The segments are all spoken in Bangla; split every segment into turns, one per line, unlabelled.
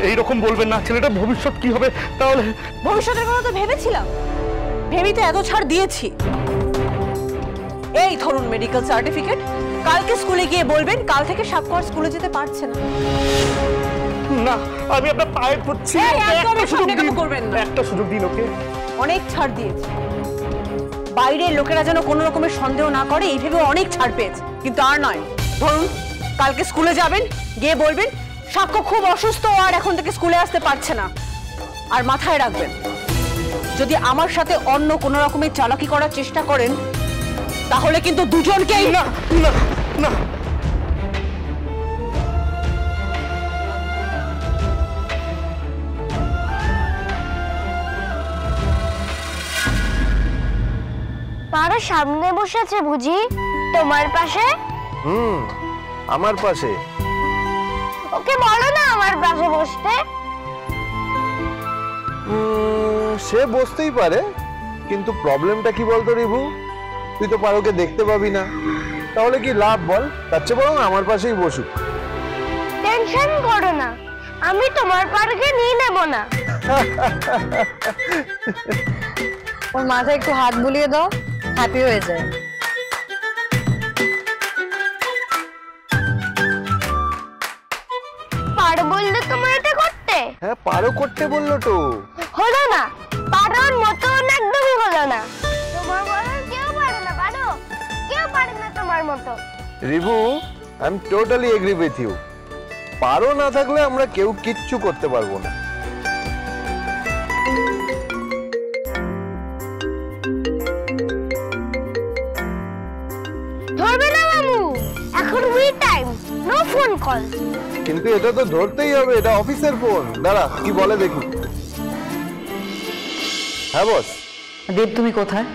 এইরকম বলবেন না, ছেলেটার ভবিষ্যৎ কি হবে? তাহলে
ভবিষ্যতের কথা তো ভেবেছিলাম, ভেবেই তো এত ছাড় দিয়েছি। এই ধরুন মেডিকেল সার্টিফিকেট, কালকে স্কুলে গিয়ে বলবেন কাল থেকে সাক্ষর স্কুলে যেতে পারছে না।
না, আমি আপনার পায়ে পড়ছি, একটা সুযোগ দিন ওকে।
অনেক ছাড় দিয়েছি, বাইরের লোকেরা যেন কোনো রকমের সন্দেহ না করে এই ভেবে অনেক ছাড় পেয়েছে, কিন্তু আর নয়। ধরুন কালকে স্কুলে যাবেন, গিয়ে বলবেন সাক্ষ্য খুব অসুস্থ আর এখন থেকে স্কুলে আসতে পারছে না। আর মাথায় রাখবেন, যদি আমার সাথে অন্য কোনো রকমের চালাকি করার চেষ্টা করেন তাহলে কিন্তু দুজনকেই।
না না না,
পারো সামনে বসেছে বুঝি তোমার পাশে?
আমার পাশে।
ওকে বলো না আমার পাশে বসতে।
সে বসতেই পারে, কিন্তু প্রবলেমটা কি বলতো রিভু? তুই তো পারোকে দেখতে পাবি না, তাহলে কি লাভ বল? তার চেয়ে বরং আমার পাশেই বসুক।
টেনশন করো না, আমি তোমার পারকে নিয়ে নেব না।
ওর মাথায় একটু হাত বুলিয়ে দাও, হ্যাপি হয়ে যায়।
পারো বললে তোমার এটা করতে?
হ্যাঁ, পারো করতে বললো তো।
হলো না, পারোর মতন একদমই হলো না। তোমার মতন কেউ পারে না, পারো কেউ পারে না তোমার মতো।
Rivu, I am totally agree with you. পারো না থাকলে আমরা কেউ কিচ্ছু করতে পারবো না।
ধরবে না মামু, এখন we time, no phone call.
কিন্তু এটা তো ধরতেই হবে, এটা অফিসের ফোন। দাঁড়া, কি বলে দেখি। হ্যাঁ বস।
দেব, তুমি কোথায়?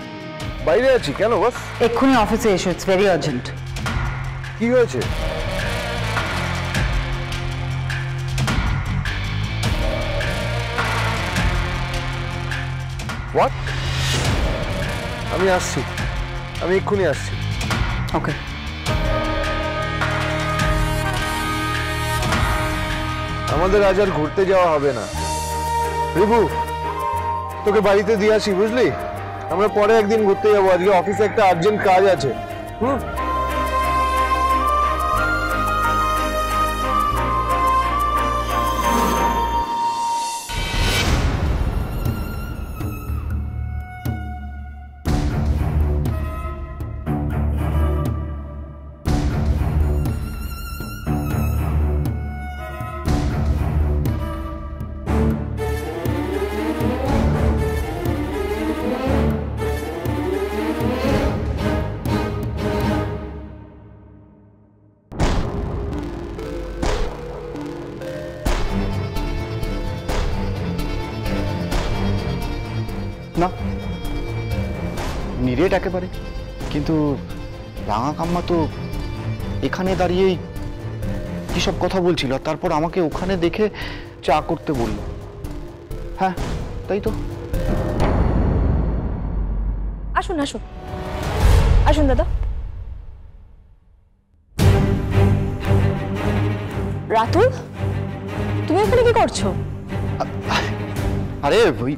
বাইরে আছি। কেন বস?
এক্ষুনি অফিসে এসো, ইটস ভেরি আর্জেন্ট।
কি হয়েছে? হোয়াট? আমি আসছি, আমি এক্ষুনি আসছি।
ওকে।
আমাদের আজ আর ঘুরতে যাওয়া হবে না। রিভু, তোকে বাড়িতে দিয়ে আসি, বুঝলি? আমরা পরে একদিন ঘুরতে যাবো, আজকে অফিসে একটা আর্জেন্ট কাজ আছে।
না, নিরেট একেবারে। কিন্তু রাঙা কাম্মা তো এখানে দাঁড়িয়েই কি সব কথা বলছিল, তারপর আমাকে ওখানে দেখে চা করতে বলল। হ্যাঁ, তাই তো।
আসুন আসুন আসুন দাদা। রাতুল, তুমি এখানে কি করছো?
আরে ওই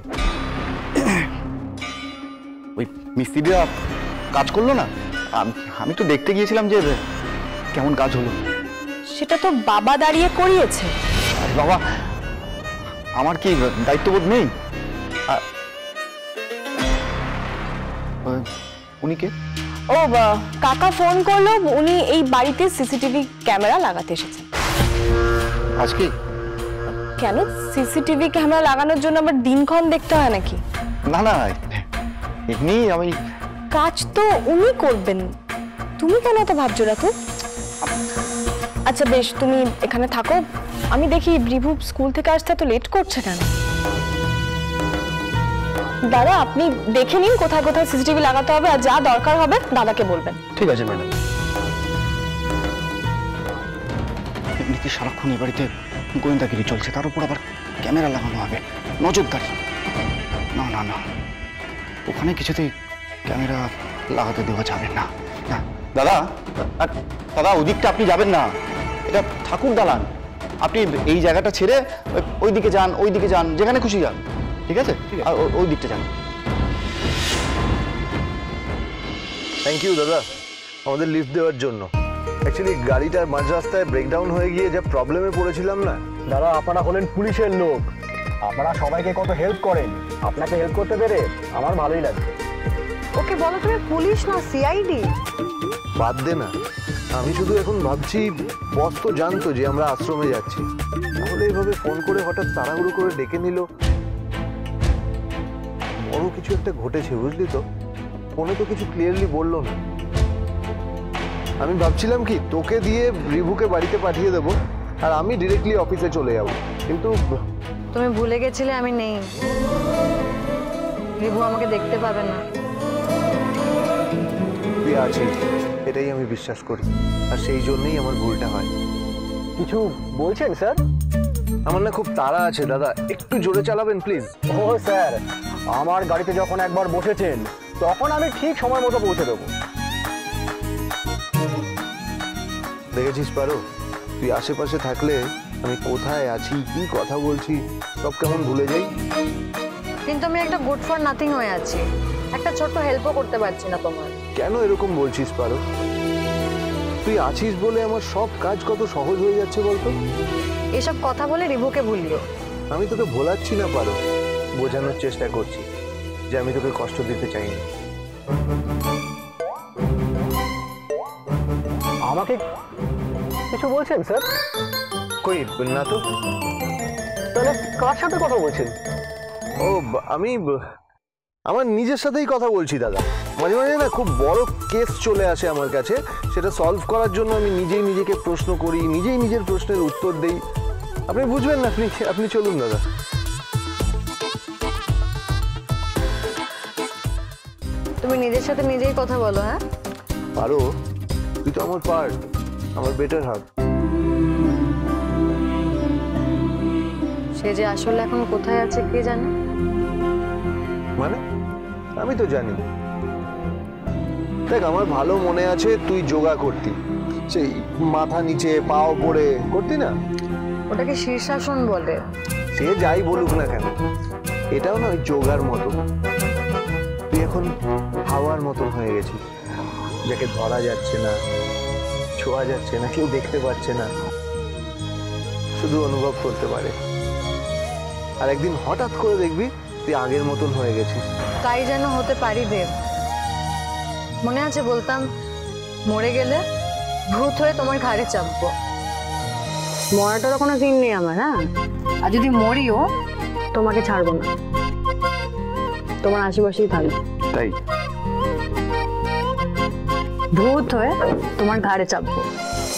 মিস্ত্রিরা কাজ করলো না, আমি তো দেখতে গিয়েছিলাম যে কেমন কাজ হলো।
সেটা তো বাবা দাঁড়িয়ে করিয়েছে।
বাবা, আমার কি দায়িত্ববোধ নেই? উনি কে?
ও কাকা ফোন করলো, উনি এই বাড়িতে সিসিটিভি ক্যামেরা লাগাতে এসেছেন।
আজকে?
কেন, সিসিটিভি ক্যামেরা লাগানোর জন্য আবার দিনক্ষণ দেখতে হয় নাকি?
না না, এমনি আমি।
কাজ তো উনি করবেন, তুমি কেন এত ভাবছো রাতুল? আচ্ছা বেশ, তুমি এখানে থাকো, আমি দেখি রিভু স্কুল থেকে আসতে এত লেট করছে কেন। দাদা, আপনি দেখে নিন কোথায় কোথায় সিসিটিভি লাগাতে হবে, আর যা দরকার হবে দাদাকে বলবেন।
ঠিক আছে ম্যাডাম। এমনিতে সারাক্ষণ এই বাড়িতে গোয়েন্দাগিরি চলছে, তার উপর আবার ক্যামেরা লাগানো হবে, নজরদারি। না না না, ওখানে কিছুতেই ক্যামেরা লাগাতে দেওয়া যাবে না। দাদা, দাদা ওদিকটা আপনি যাবেন না, এটা ঠাকুর দালান, আপনি এই জায়গাটা ছেড়ে ওই দিকে যান, ওই দিকে যান, যেখানে খুশি যান, ঠিক আছে? আর ওই দিকটা যান।
থ্যাংক ইউ দাদা আমাদের লিফট দেওয়ার জন্য। অ্যাকচুয়ালি গাড়িটার মাঝ রাস্তায় ব্রেকডাউন হয়ে গিয়ে যা প্রবলেমে পড়েছিলাম না।
দাদা আপনারা হলেন পুলিশের লোক, আপনারা সবাইকে কত হেল্প করেন, আপনাকে হেল্প করতে পেরে আমার ভালোই লাগছে।
ওকে বলো তুমি পুলিশ না সিআইডি।
বাদ দে না, আমি শুধু এখন ভাবছি বস তো জানতো যে আমরা আশ্রমে যাচ্ছি, তাহলে এইভাবে ফোন করে হঠাৎ তাড়াহুড়ো করে ডেকে নিল। বড় কিছু একটা ঘটেছে বুঝলি তো, ফোনে তো কিছু ক্লিয়ারলি বললো না। আমি ভাবছিলাম কি তোকে দিয়ে রিভুকে বাড়িতে পাঠিয়ে দেবো আর আমি ডিরেক্টলি অফিসে চলে যাব, কিন্তু
তুমি ভুলে গেছিলে আমি নেই, রিভু আমাকে দেখতে পাবে না।
তুই আছিস এটাই আমি বিশ্বাস করি, আর সেই জন্যই আমার ভুলটা হয়।
কিছু বলছেন স্যার?
আমার না খুব তাড়া আছে দাদা, একটু জোরে চালাবেন প্লিজ।
ও স্যার, আমার গাড়িতে যখন একবার বসেছেন তখন আমি ঠিক সময় মতো পৌঁছে দেবো।
দেখেছিস পারো, তুই আশেপাশে থাকলে আমি কোথায় আছি কি কথা বলছি সব কেমন ভুলে যাই।
কিন্তু আমি একটা গুড ফর নাথিং হয়ে আছি, একটা ছোট্ট হেল্পও করতে পারছি না তোমার।
কেন এরকম বলছিস পারো? তুই আছিস বলে আমার সব কাজ কত সহজ হয়ে যাচ্ছে বলতো।
এসব কথা বলে রিভুকে ভুলিও।
আমি তোকে ভোলাচ্ছি না পারো, বোঝানোর চেষ্টা করছি যে আমি তোকে কষ্ট দিতে চাইনি।
আমাকে কিছু বলছেন স্যার?
কই না তো।
তাহলে কার সাথে কথা বলছেন?
ও আমি আমার নিজের সাথেই কথা বলছি দাদা। মাঝে মাঝে না খুব বড় কেস চলে আসে আমার কাছে, সেটা সলভ করার জন্য আমি নিজেই নিজেকে প্রশ্ন করি, নিজেই নিজের প্রশ্নের উত্তর দেই। আপনি বুঝবেন না, আপনি চলুন দাদা।
তুমি নিজের সাথে নিজেই কথা বলো। হ্যাঁ
পারো, তুই তো আমার পার্ট, আমার বেটার হাফ।
সে যে আসলে এখন কোথায় আছে কে জানে।
মানে আমি তো জানি। দেখ আমার ভালো মনে আছে তুই যোগা করতি, সেই মাথা নিচে পা উপরে করতি না?
ওটাকে শীর্ষাসন বলে।
সে যাই বলুক না কেন, এটাও না ওই যোগার মতো। তুই এখন হাওয়ার মতন হয়ে গেছিস, যাকে ধরা যাচ্ছে না, ছোঁয়া যাচ্ছে না, কেউ দেখতে পাচ্ছে না, শুধু অনুভব করতে পারে। আর একদিন হঠাৎ করে দেখবি তুই আগের মতন হয়ে গেছিস।
তাই যেন হতে পারি দেব। মনে আছে বলতাম মরে গেলে ভূত হয়ে তোমার ঘাড়ে চাপবো। মরাটারও কোনো দিন নেই আমার। হ্যাঁ, আর যদি মরিও তোমাকে ছাড়বো না, তোমার আশেপাশেই থাকবো।
তাই
ভূত হয়ে তোমার ঘাড়ে চাপবো।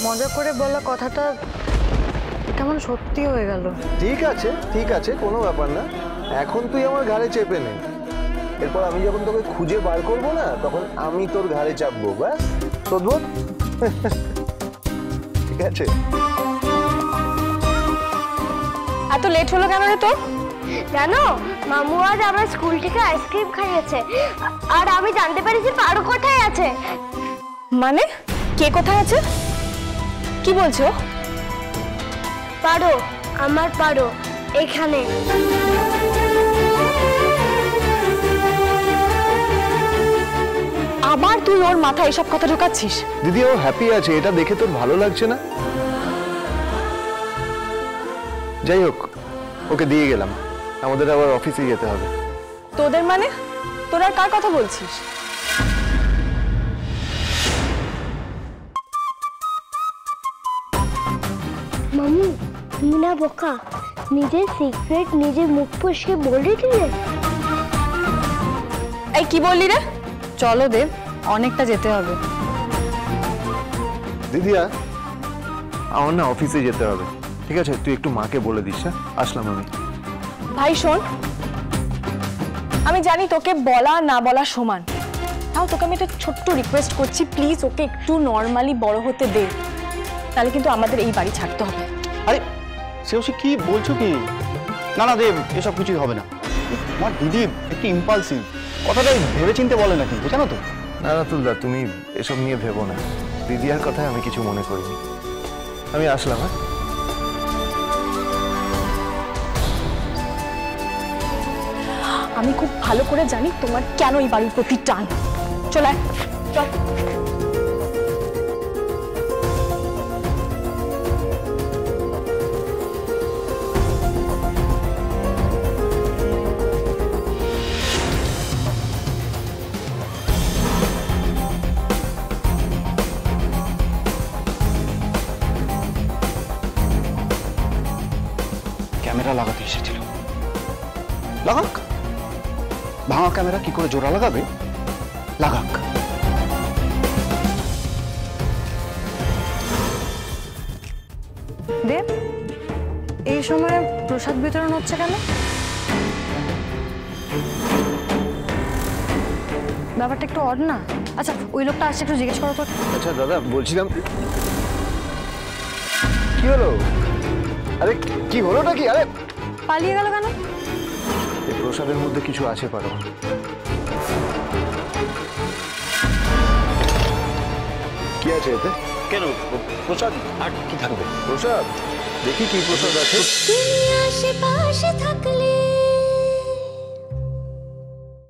মজা করে বলা কথাটা কেমন সত্যি হয়ে গেল।
ঠিক আছে ঠিক আছে, কোনো ব্যাপার না। এখন তুই আমার ঘাড়ে চেপে নে, এরপর আমি যখন তোকে খুঁজে বার করবো না তখন আমি তোর ঘাড়ে চাপবো। ব্যাস সদবোধ। ঠিক আছে।
এত লেট হলো কেন রে তোর?
জানো মামু আজ আমার স্কুল থেকে আইসক্রিম খাইয়েছে, আর আমি জানতে পেরেছি পারো কোথায় আছে।
মানে কে কোথায় আছে? কি বলছো?
পারো, আমার পারো এখানে।
আবার তুই ওর মাথায় এসব কথা ঢোকাচ্ছিস?
দিদি ও হ্যাপি আছে, এটা দেখে তোর ভালো লাগছে না? যাই হোক, ওকে দিয়ে গেলাম, আমাদের আবার অফিসে যেতে হবে।
তোদের মানে? তোরা কার কথা বলছিস?
মামু তুমি না বোকা, নিজের সিক্রেট নিজে মুখ ফসকে বলে দিলে।
এই কি বললি রে? চলো দেব, অনেকটা যেতে হবে।
দিদিয়া আমার না অফিসে যেতে হবে, ঠিক আছে? তুই একটু মাকে বলে দিস। হ্যাঁ, আসলাম আমি।
ভাই শোন, আমি জানি তোকে বলা না বলা সমান, তাও তোকে আমি একটা ছোট্ট রিকোয়েস্ট করছি, প্লিজ ওকে একটু নর্মালি বড় হতে দে, তাহলে কিন্তু আমাদের এই বাড়ি ছাড়তে হবে।
আরে সে কি বলছো কি? না না দেব, এসব কিছুই হবে না। আমার দিদি একটু ইম্পালসিভ, কথাটা ভেবে চিনতে বলে না কিন্তু, জানো তো?
না রাতুলদা, তুমি এসব নিয়ে ভেবো না, দিদিয়ার কথায় আমি কিছু মনে করিনি। আমি আসলাম। হ্যাঁ
আমি খুব ভালো করে জানি তোমার কেন এই বাড়ির প্রতি টান। চল আয়, চল।
ক্যামেরা লাগাতে এসেছিল, লাগাক। ভাঙা ক্যামেরা কি করে জোড়া লাগাবে? লাগাক।
দেব, এই সময় প্রসাদ বিতরণ হচ্ছে কেন? ব্যাপারটা একটু অড না? আচ্ছা, ওই লোকটা আসছে, একটু জিজ্ঞেস করো তো।
আচ্ছা দাদা, বলছিলাম কি হলো? আরে কি হলোটা কি? আরে
পালিয়ে গেল কেন?
এই প্রসাদের মধ্যে কিছু আছে পারো। কি আছে এতে?
কেন প্রসাদ আর কি থাকবে?
প্রসাদ? দেখি কি প্রসাদ আছে।
তুমি আশেপাশে থাকলে